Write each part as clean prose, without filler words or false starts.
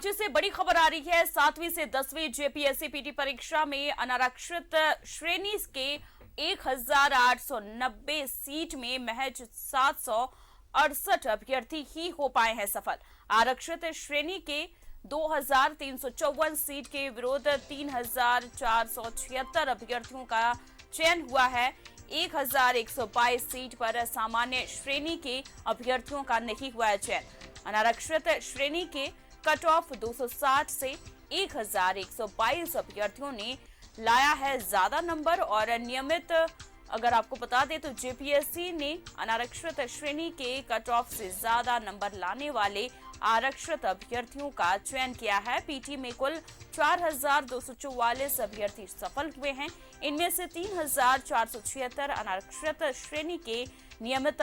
जिससे बड़ी खबर आ रही है। 7वीं से 10वीं जेपीएससी पीटी परीक्षा में अनारक्षित श्रेणी के 1890 सीट में महज 768 अभ्यर्थी ही हो पाए हैं सफल। आरक्षित श्रेणी के 2354 सीट के विरुद्ध 3476 अभ्यर्थियों का चयन हुआ है। 1122 सीट पर सामान्य श्रेणी के अभ्यर्थियों का नहीं हुआ है चयन। अनारक्षित श्रेणी के कट ऑफ 260 से 1122 अभ्यर्थियों ने लाया है ज्यादा नंबर। और नियमित अगर आपको बता दें तो जेपीएससी ने अनारक्षित श्रेणी के कट ऑफ से ज्यादा नंबर लाने वाले आरक्षित अभ्यर्थियों का चयन किया है। पीटी में कुल 4244 अभ्यर्थी सफल हुए हैं। इनमें से 3476 अनारक्षित श्रेणी के नियमित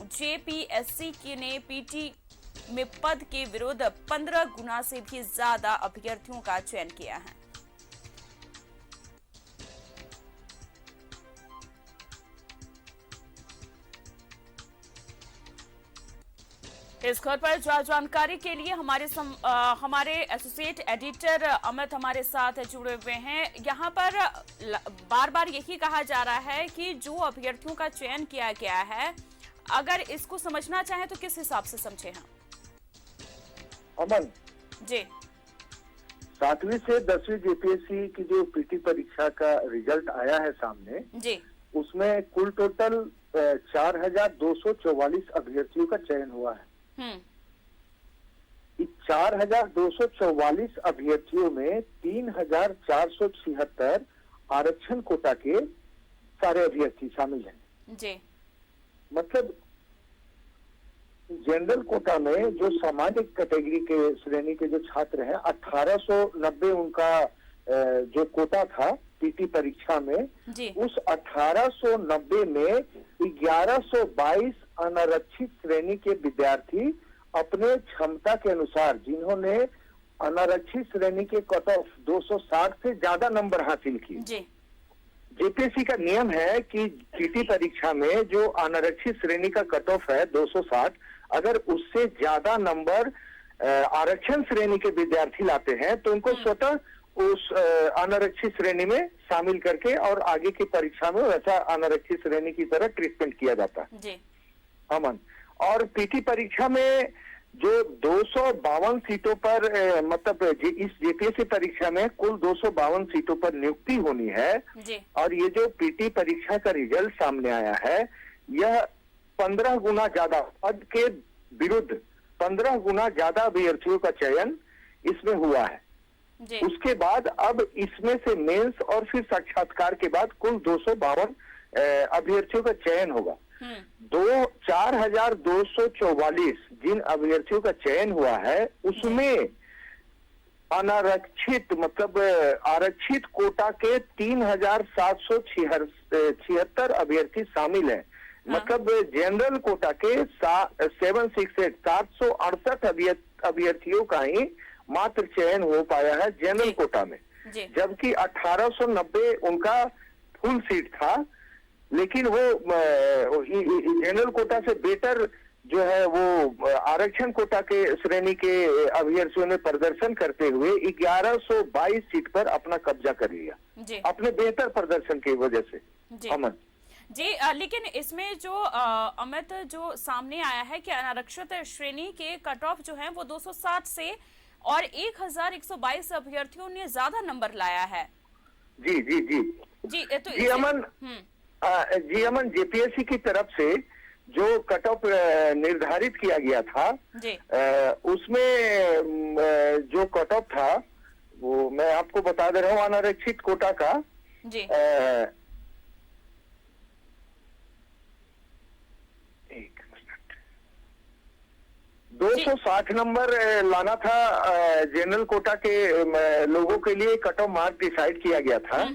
जेपीएससी की ने पीटी में पद के विरुद्ध 15 गुना से भी ज्यादा अभ्यर्थियों का चयन किया है। इस खबर पर ज्यादा जानकारी के लिए हमारे एसोसिएट एडिटर अमित हमारे साथ जुड़े हुए हैं। यहाँ पर बार बार यही कहा जा रहा है कि जो अभ्यर्थियों का चयन किया गया है, अगर इसको समझना चाहें तो किस हिसाब से समझे हम? अमन जी, 7वीं से 10वीं जेपीएससी की जो पीटी परीक्षा का रिजल्ट आया है सामने जी, उसमें कुल टोटल 4244 अभ्यर्थियों का चयन हुआ है। इस 4244 अभ्यर्थियों में 3476 आरक्षण कोटा के सारे अभ्यर्थी शामिल हैं। जी, मतलब जनरल कोटा में जो सामान्य कैटेगरी के श्रेणी के जो छात्र हैं 1890 उनका जो कोटा था पीटी परीक्षा में, उस 1890 में 1122 अनारक्षित श्रेणी के विद्यार्थी अपने क्षमता के अनुसार, जिन्होंने अनारक्षित श्रेणी के कट ऑफ 260 से ज्यादा नंबर हासिल किए। जेपीएससी का नियम है कि पीटी परीक्षा में जो अनारक्षित श्रेणी का कट ऑफ है 260, अगर उससे ज्यादा नंबर आरक्षण श्रेणी के विद्यार्थी लाते हैं तो उनको स्वतः उस अनारक्षित श्रेणी में शामिल करके और आगे की परीक्षा में वैसा अनारक्षित श्रेणी की तरह ट्रीटमेंट किया जाता है। अमन, और पीटी परीक्षा में जो 252 सीटों पर मतलब इस जेपीएससी परीक्षा में कुल 252 सीटों पर नियुक्ति होनी है। और ये जो पीटी परीक्षा का रिजल्ट सामने आया है, यह 15 गुना ज्यादा पद के विरुद्ध 15 गुना ज्यादा अभ्यर्थियों का चयन इसमें हुआ है। उसके बाद अब इसमें से मेंस और फिर साक्षात्कार के बाद कुल 252 अभ्यर्थियों का चयन होगा। 4244 जिन अभ्यर्थियों का चयन हुआ है उसमें अनारक्षित मतलब आरक्षित कोटा के 3776 अभ्यर्थी शामिल हैं। मतलब जनरल कोटा के 768 अभ्यर्थियों का ही मात्र चयन हो पाया है जनरल कोटा में, जबकि 1890 उनका फुल सीट था। लेकिन वो जनरल कोटा से बेटर जो है वो आरक्षण कोटा के श्रेणी के अभ्यर्थियों ने प्रदर्शन करते हुए 1122 सीट पर अपना कब्जा कर लिया अपने बेहतर प्रदर्शन की वजह से। अमन जी, लेकिन इसमें जो अमित जो सामने आया है कि अनारक्षित श्रेणी के कट ऑफ जो है वो 260 से और 1122 अभ्यर्थियों ने ज्यादा नंबर लाया है। जी जी जी जी, तो जी अमन, जेपीएससी की तरफ से जो कट ऑफ निर्धारित किया गया था उसमें जो कट ऑफ था वो मैं आपको बता दे रहा हूँ। अनारक्षित कोटा का 260 नंबर लाना था। जनरल कोटा के लोगों के लिए कट ऑफ मार्क डिसाइड किया गया था।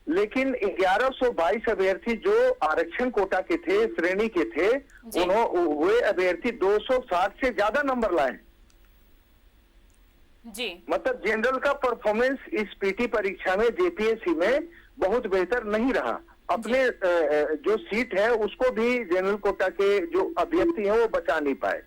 लेकिन 1122 अभ्यर्थी जो आरक्षण कोटा के थे, श्रेणी के थे, वे अभ्यर्थी 260 से ज्यादा नंबर लाए। मतलब जनरल का परफॉर्मेंस इस पीटी परीक्षा में जेपीएससी में बहुत बेहतर नहीं रहा। अपने जो सीट है उसको भी जनरल कोटा के जो अभ्यर्थी हैं वो बचा नहीं पाए।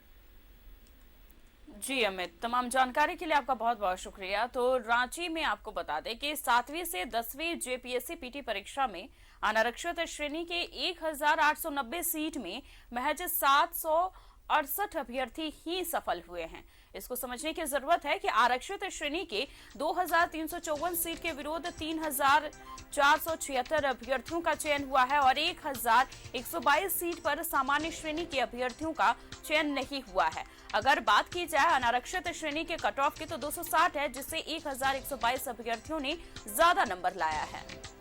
जी अमित, तमाम जानकारी के लिए आपका बहुत बहुत शुक्रिया। तो रांची में आपको बता दें कि 7वीं से 10वीं जेपीएससी पीटी परीक्षा में अनारक्षित श्रेणी के 1890 सीट में महज 768 अभ्यर्थी ही सफल हुए हैं। इसको समझने की जरूरत है कि आरक्षित श्रेणी के 2354 सीट के विरुद्ध 3476 अभ्यर्थियों का चयन हुआ है और 1122 सीट पर सामान्य श्रेणी के अभ्यर्थियों का चयन नहीं हुआ है। अगर बात की जाए अनारक्षित श्रेणी के कट ऑफ की तो 260 है, जिससे 1122 अभ्यर्थियों ने ज्यादा नंबर लाया है।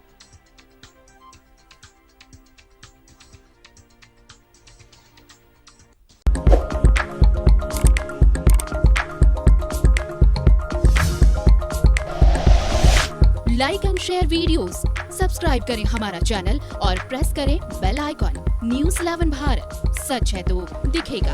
Like and share videos, subscribe करें हमारा चैनल और प्रेस करें बेल आइकॉन। न्यूज़ 11 भारत, सच है तो दिखेगा।